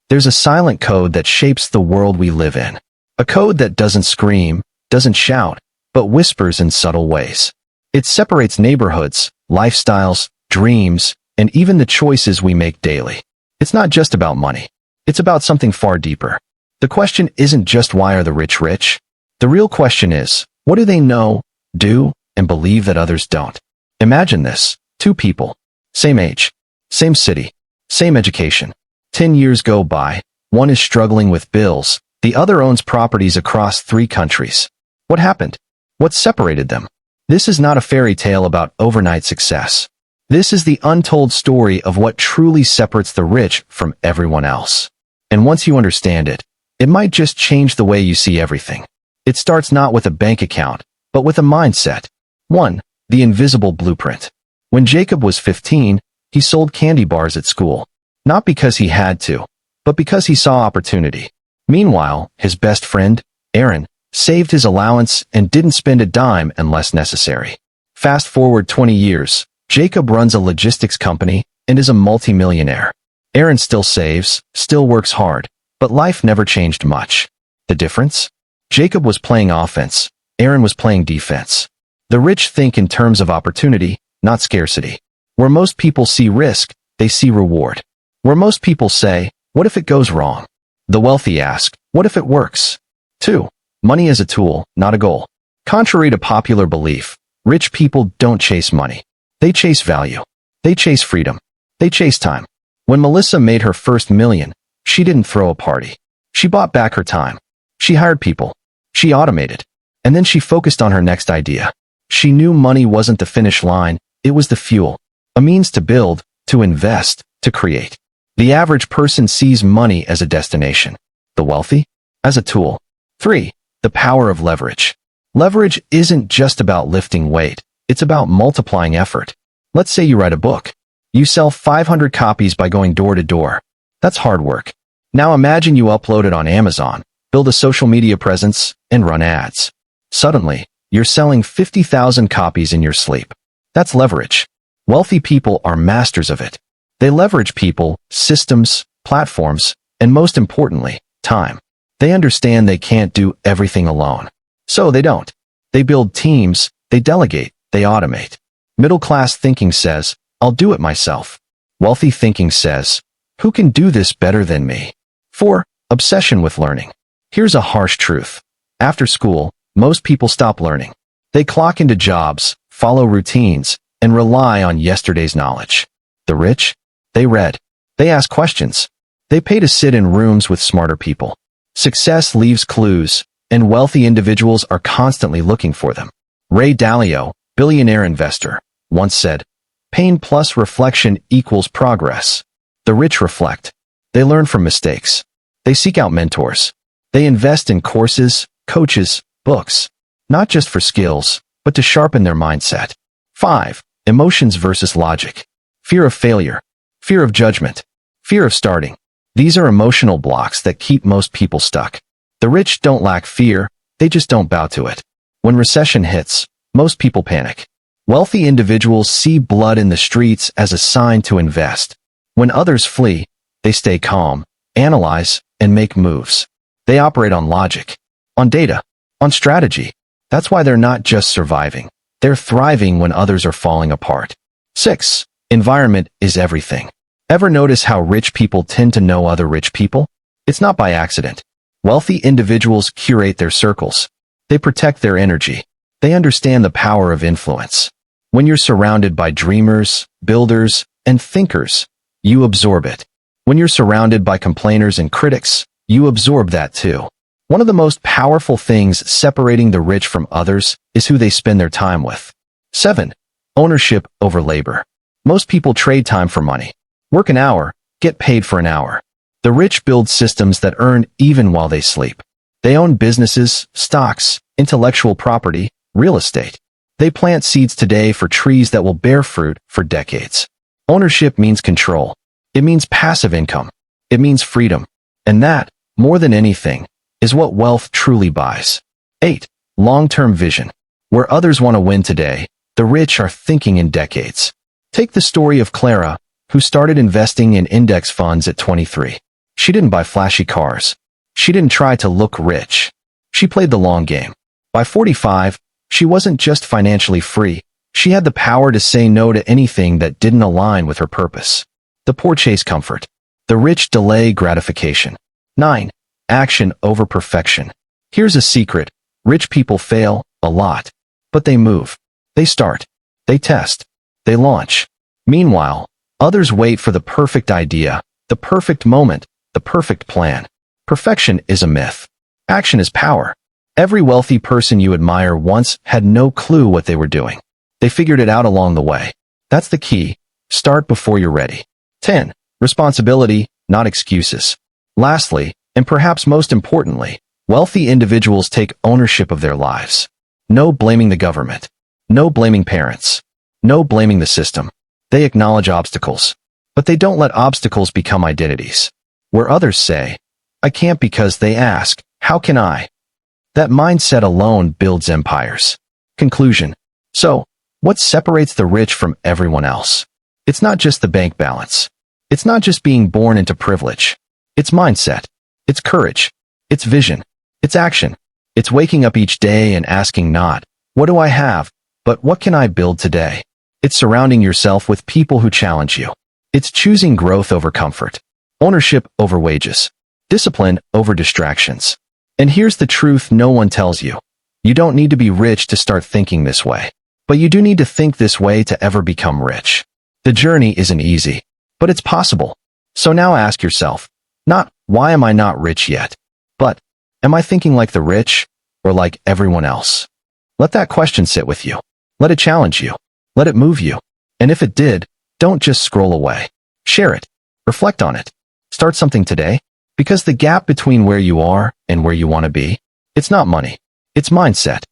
There's a silent code that shapes the world we live in. A code that doesn't scream, doesn't shout, but whispers in subtle ways. It separates neighborhoods, lifestyles, dreams, and even the choices we make daily. It's not just about money. It's about something far deeper. The question isn't just why are the rich rich? The real question is, what do they know, do, and believe that others don't? Imagine this. Two people. Same age. Same city. Same education. 10 years go by. One is struggling with bills. The other owns properties across 3 countries. What happened? What separated them? This is not a fairy tale about overnight success. This is the untold story of what truly separates the rich from everyone else. And once you understand it, it might just change the way you see everything. It starts not with a bank account, but with a mindset. 1. The invisible blueprint. When Jacob was 15, he sold candy bars at school. Not because he had to, but because he saw opportunity. Meanwhile, his best friend, Aaron, saved his allowance and didn't spend a dime unless necessary. Fast forward 20 years, Jacob runs a logistics company and is a multimillionaire. Aaron still saves, still works hard, but life never changed much. The difference? Jacob was playing offense, Aaron was playing defense. The rich think in terms of opportunity, not scarcity. Where most people see risk, they see reward. Where most people say, what if it goes wrong? The wealthy ask, what if it works? 2. Money as a tool, not a goal. Contrary to popular belief, rich people don't chase money. They chase value. They chase freedom. They chase time. When Melissa made her first million, she didn't throw a party. She bought back her time. She hired people. She automated. And then she focused on her next idea. She knew money wasn't the finish line, it was the fuel. A means to build, to invest, to create. The average person sees money as a destination. The wealthy? As a tool. 3. The power of leverage. Leverage isn't just about lifting weight. It's about multiplying effort. Let's say you write a book. You sell 500 copies by going door to door. That's hard work. Now imagine you upload it on Amazon, build a social media presence, and run ads. Suddenly, you're selling 50,000 copies in your sleep. That's leverage. Wealthy people are masters of it. They leverage people, systems, platforms, and most importantly, time. They understand they can't do everything alone. So they don't. They build teams, they delegate, they automate. Middle-class thinking says, I'll do it myself. Wealthy thinking says, who can do this better than me? 4. Obsession with learning. Here's a harsh truth. After school, most people stop learning. They clock into jobs, follow routines, and rely on yesterday's knowledge. The rich? They read. They ask questions. They pay to sit in rooms with smarter people. Success leaves clues, and wealthy individuals are constantly looking for them. Ray Dalio, billionaire investor, once said, pain plus reflection equals progress. The rich reflect. They learn from mistakes. They seek out mentors. They invest in courses, coaches, books, not just for skills, but to sharpen their mindset. 5. Emotions versus logic. Fear of failure. Fear of judgment. Fear of starting. These are emotional blocks that keep most people stuck. The rich don't lack fear, they just don't bow to it. When recession hits, most people panic. Wealthy individuals see blood in the streets as a sign to invest. When others flee, they stay calm, analyze, and make moves. They operate on logic, on data, on strategy. That's why they're not just surviving. They're thriving when others are falling apart. 6. Environment is everything. Ever notice how rich people tend to know other rich people? It's not by accident. Wealthy individuals curate their circles. They protect their energy. They understand the power of influence. When you're surrounded by dreamers, builders, and thinkers, you absorb it. When you're surrounded by complainers and critics, you absorb that too. One of the most powerful things separating the rich from others is who they spend their time with. 7. Ownership over labor. Most people trade time for money. Work an hour, get paid for an hour. The rich build systems that earn even while they sleep. They own businesses, stocks, intellectual property, real estate. They plant seeds today for trees that will bear fruit for decades. Ownership means control. It means passive income. It means freedom. And that, more than anything, is what wealth truly buys. 8. Long-term vision. Where others want to win today, the rich are thinking in decades. Take the story of Clara, who started investing in index funds at 23. She didn't buy flashy cars. She didn't try to look rich. She played the long game. By 45, she wasn't just financially free. She had the power to say no to anything that didn't align with her purpose. The poor chase comfort. The rich delay gratification. 9. Action over perfection. Here's a secret. Rich people fail a lot, but they move. They start. They test. They launch. Meanwhile, others wait for the perfect idea, the perfect moment, the perfect plan. Perfection is a myth. Action is power. Every wealthy person you admire once had no clue what they were doing. They figured it out along the way. That's the key. Start before you're ready. 10. Responsibility, not excuses. Lastly, and perhaps most importantly, wealthy individuals take ownership of their lives. No blaming the government. No blaming parents. No blaming the system. They acknowledge obstacles, but they don't let obstacles become identities. Where others say, I can't because they ask, how can I? That mindset alone builds empires. Conclusion. So, what separates the rich from everyone else? It's not just the bank balance. It's not just being born into privilege. It's mindset. It's courage. It's vision. It's action. It's waking up each day and asking not, what do I have, but what can I build today? It's surrounding yourself with people who challenge you. It's choosing growth over comfort, ownership over wages, discipline over distractions. And here's the truth no one tells you. You don't need to be rich to start thinking this way, but you do need to think this way to ever become rich. The journey isn't easy, but it's possible. So now ask yourself, not, why am I not rich yet? But, am I thinking like the rich or like everyone else? Let that question sit with you. Let it challenge you. Let it move you. And if it did, don't just scroll away. Share it. Reflect on it. Start something today, because the gap between where you are and where you want to be, it's not money. It's mindset.